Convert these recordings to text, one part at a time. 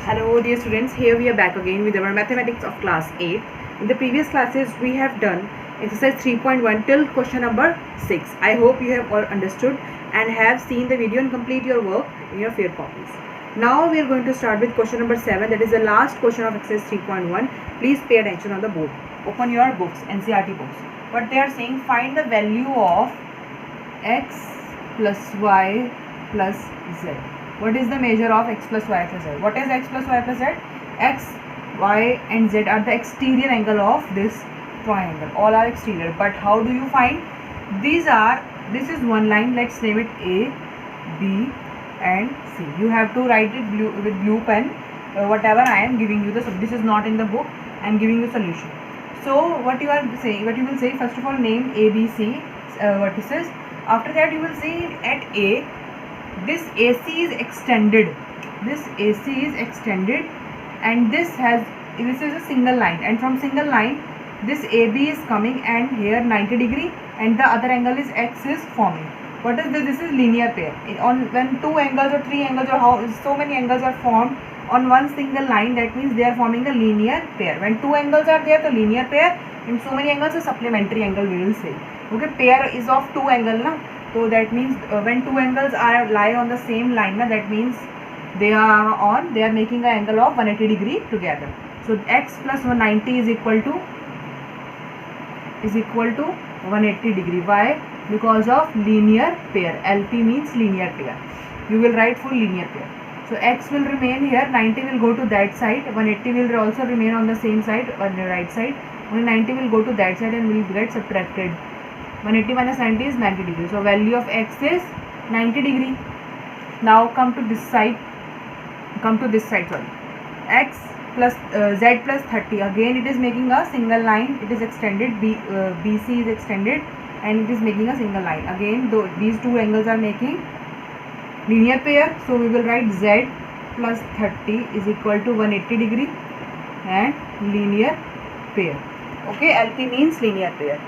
Hello dear students, here we are back again with our mathematics of class 8. In the previous classes we have done exercise 3.1 till question number 6. I hope you have all understood and have seen the video and complete your work in your fair copies. Now we are going to start with question number 7, that is the last question of exercise 3.1. Please pay attention on the board. Open your books, NCERT books. What they are saying, find the value of x plus y plus z. What is the measure of x plus y plus z? What is x plus y plus z? X, y and z are the exterior angle of this triangle. All are exterior. But how do you find? This is one line. Let's name it A, B and C. You have to write it with blue pen. Whatever I am giving you, this is not in the book. I am giving you solution. So what you will say, first of all, name A, B, C vertices. After that you will see at A, this AC is extended. This AC is extended and this is a single line, and from single line this AB is coming and here 90 degree and the other angle is X is forming. What is this? This is linear pair. When two angles or three angles or so many angles are formed on one single line, that means they are forming a linear pair. When two angles are there, the linear pair, and so many angles, a supplementary angle we will say. Okay, pair is of two angles, na? So that means when two angles lie on the same line, na, that means they are making an angle of 180 degree together. So x plus 190 is equal to 180 degree. Why? Because of linear pair. LP means linear pair. You will write full linear pair. So x will remain here, 90 will go to that side, 180 will also remain on the same side, on the right side, only 90 will go to that side and will get subtracted. 180 minus 90 is 90 degree. So value of x is 90 degree. Now come to this side. Sorry. X plus z plus 30. Again it is making a single line. It is extended. BC is extended and it is making a single line. Again these two angles are making linear pair. So we will write z plus 30 is equal to 180 degree and linear pair. Okay, LP means linear pair.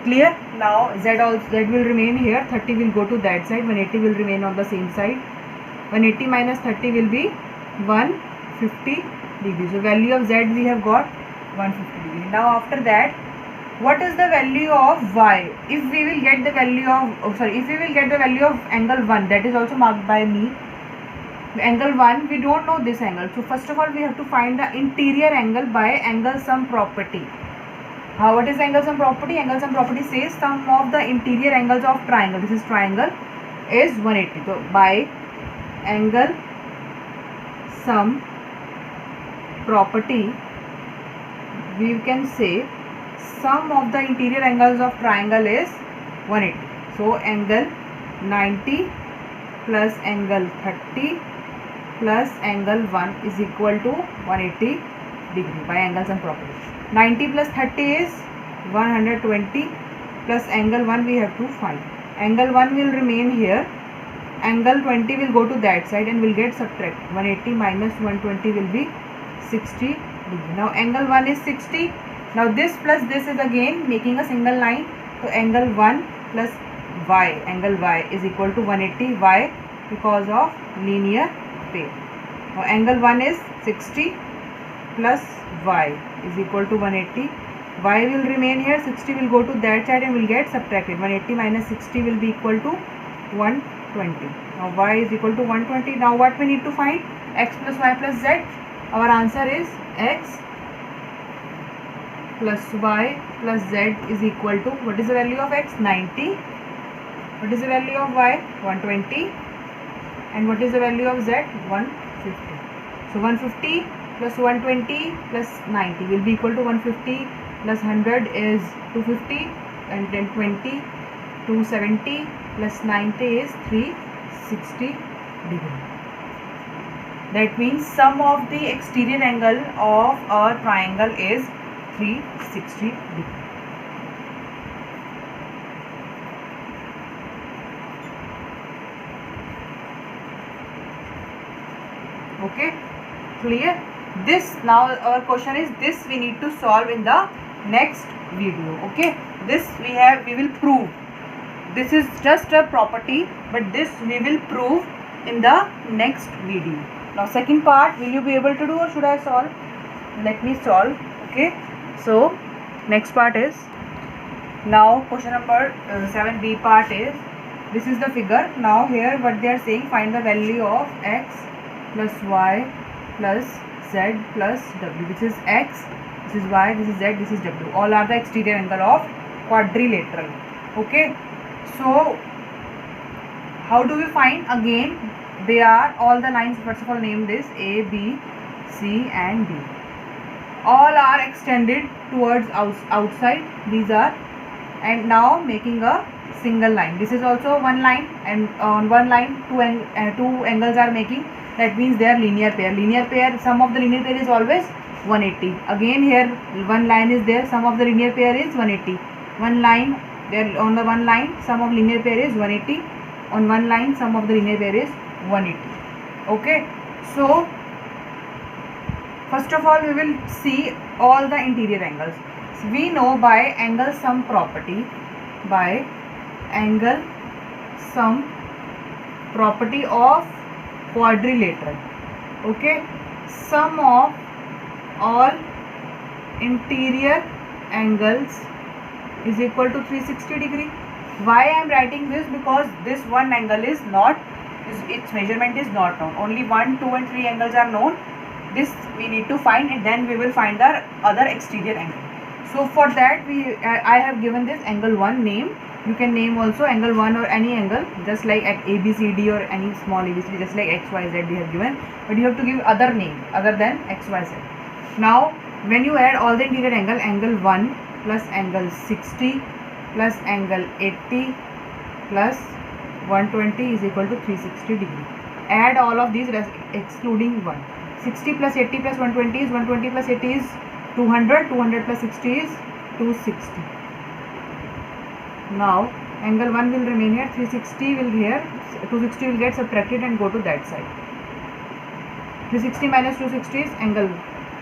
Clear? Now z will remain here, 30 will go to that side, 180 will remain on the same side. 180 minus 30 will be 150 degree. So value of z we have got 150 degree. Now after that, what is the value of y? If we will get the value of angle 1, that is also marked by me. Angle 1, we don't know this angle. So first of all, we have to find the interior angle by angle sum property. What is angle sum property? Angle sum property says sum of the interior angles of triangle. This is triangle is 180. So by angle sum property, we can say sum of the interior angles of triangle is 180. So angle 90 plus angle 30 plus angle 1 is equal to 180 degree by angle sum property. 90 plus 30 is 120 plus angle 1 we have to find. Angle 1 will remain here. Angle 20 will go to that side and will get subtracted. 180 minus 120 will be 60 degree. Now angle 1 is 60. Now this plus this is again making a single line. So angle 1 plus y, angle y is equal to 180. Why? Because of linear pair. Now angle 1 is 60 plus y is equal to 180. Y will remain here, 60 will go to that side and will get subtracted. 180 minus 60 will be equal to 120. Now y is equal to 120. Now what we need to find? X plus y plus z. Our answer is x plus y plus z is equal to, what is the value of x? 90. What is the value of y? 120. And what is the value of z? 150. So 150 plus 120 plus 90 will be equal to 150 plus 100 is 250 and then 20 270 plus 90 is 360 degree. That means sum of the exterior angle of a triangle is 360 degree. Okay, clear? This, now our question is this we need to solve in the next video. Okay, this we will prove. This is just a property, but this we will prove in the next video. Now second part, will you be able to do or should I solve? Let me solve. Okay, so next part is, now question number 7b part is, this is the figure. Now here what they are saying, find the value of x plus y plus z plus w. This is x, this is y, this is z, this is w. All are the exterior angle of quadrilateral. Okay, so how do we find? Again, they are all the lines. First of all, name this A, B, C and D. All are extended towards outside. These are, and now making a single line. This is also one line, and on one line two angles are making. That means they are linear pair. Linear pair, sum of the linear pair is always 180. Again here one line is there. Sum of the linear pair is 180. One line there, on the one line sum of linear pair is 180. On one line sum of the linear pair is 180. Okay, so first of all we will see all the interior angles. So we know by angle sum property, by angle sum property of quadrilateral. Okay, sum of all interior angles is equal to 360 degree. Why I am writing this? Because this one angle is not, its measurement is not known. Only 1, 2 and 3 angles are known. This we need to find, and then we will find the other exterior angle. So for that I have given this angle 1 name. You can name also angle 1 or any angle, just like at ABCD or any small ABCD, just like XYZ we have given, but you have to give other name other than XYZ. Now when you add all the interior angle, angle 1 plus angle 60 plus angle 80 plus 120 is equal to 360 degree. Add all of these excluding 1. 60 plus 80 plus 120 is 120 plus 80 is 200. 200 plus 60 is 260. Now angle 1 will remain here. 360 will here. 260 will get subtracted and go to that side. 360 minus 260 is angle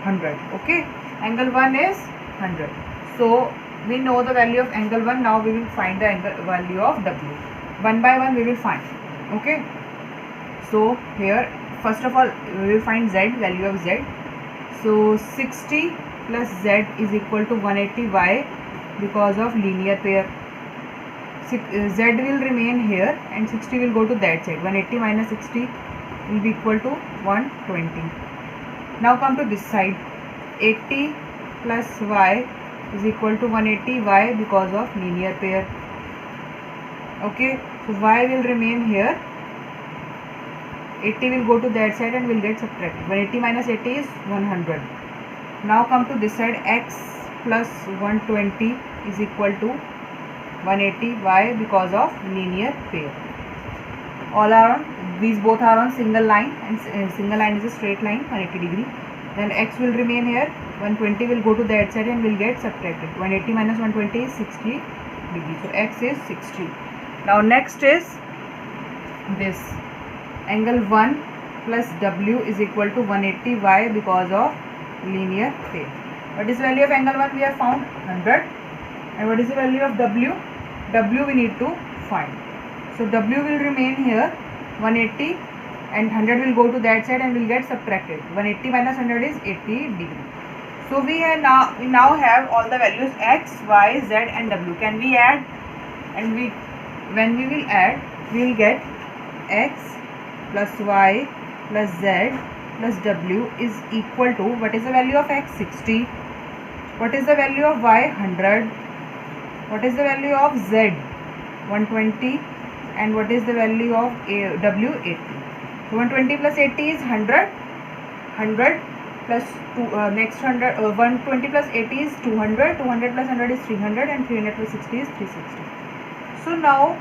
100. Okay, angle 1 is 100. So we know the value of angle 1. Now we will find the angle value of W. One by one we will find. Okay, so here first of all we will find Z, value of Z. So 60 plus Z is equal to 180. Why? Because of linear pair. Z will remain here and 60 will go to that side. 180 minus 60 will be equal to 120. Now come to this side. 80 plus Y is equal to 180. Why? Because of linear pair. Okay, so Y will remain here. 80 will go to that side and will get subtracted. 180 minus 80 is 100. Now come to this side. X plus 120 is equal to 180. Why? Because of linear pair. All are on, these both are on single line, and single line is a straight line 180 degree. Then X will remain here. 120 will go to that side and will get subtracted. 180 minus 120 is 60 degree. So X is 60. Now next is this. Angle 1 plus W is equal to 180. Why? Because of linear pair. What is the value of angle 1? We have found 100. And what is the value of W? W we need to find. So W will remain here 180 and 100 will go to that side and will get subtracted. 180 minus 100 is 80 degree. So we now have all the values X, Y, Z and W. Can we add? And when we will add, we will get X plus Y plus Z plus W is equal to, what is the value of X? 60. What is the value of Y? 100. What is the value of Z? 120. And what is the value of W? 80. So 120 plus 80 is 100. 100 plus 120 plus 80 is 200. 200 plus 100 is 300. And 300 plus 60 is 360. So now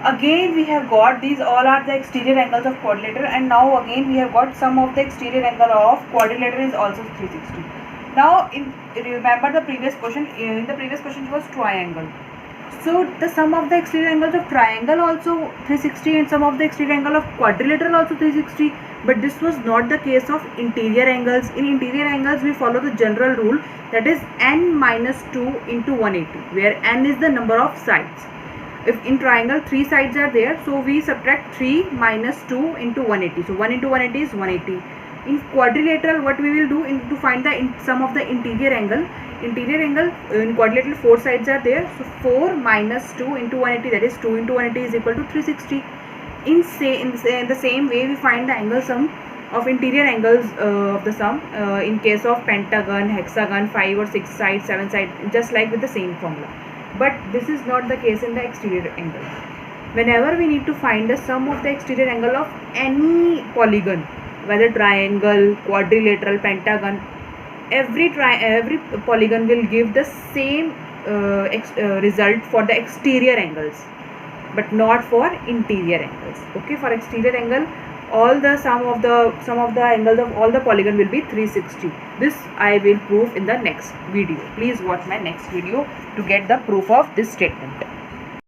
again we have got, these all are the exterior angles of quadrilateral, and now again we have got sum of the exterior angle of quadrilateral is also 360. Now remember the previous question. In the previous question it was triangle. So the sum of the exterior angles of triangle also 360 and sum of the exterior angle of quadrilateral also 360. But this was not the case of interior angles. In interior angles we follow the general rule, that is n minus 2 into 180, where n is the number of sides. if in triangle 3 sides are there, so we subtract 3 minus 2 into 180. So 1 into 180 is 180. In quadrilateral, what we will do to find the sum of the interior angle in quadrilateral 4 sides are there, so 4 minus 2 into 180, that is 2 into 180 is equal to 360. In the same way we find the angle sum of interior angles of the sum in case of pentagon, hexagon, 5 or 6 sides, 7 sides, just like with the same formula. But this is not the case in the exterior angle. Whenever we need to find the sum of the exterior angle of any polygon, whether triangle, quadrilateral, pentagon, every polygon will give the same result for the exterior angles, but not for interior angles. Okay, for exterior angle, all the sum of the angles of all the polygon will be 360. This I will prove in the next video. Please watch my next video to get the proof of this statement.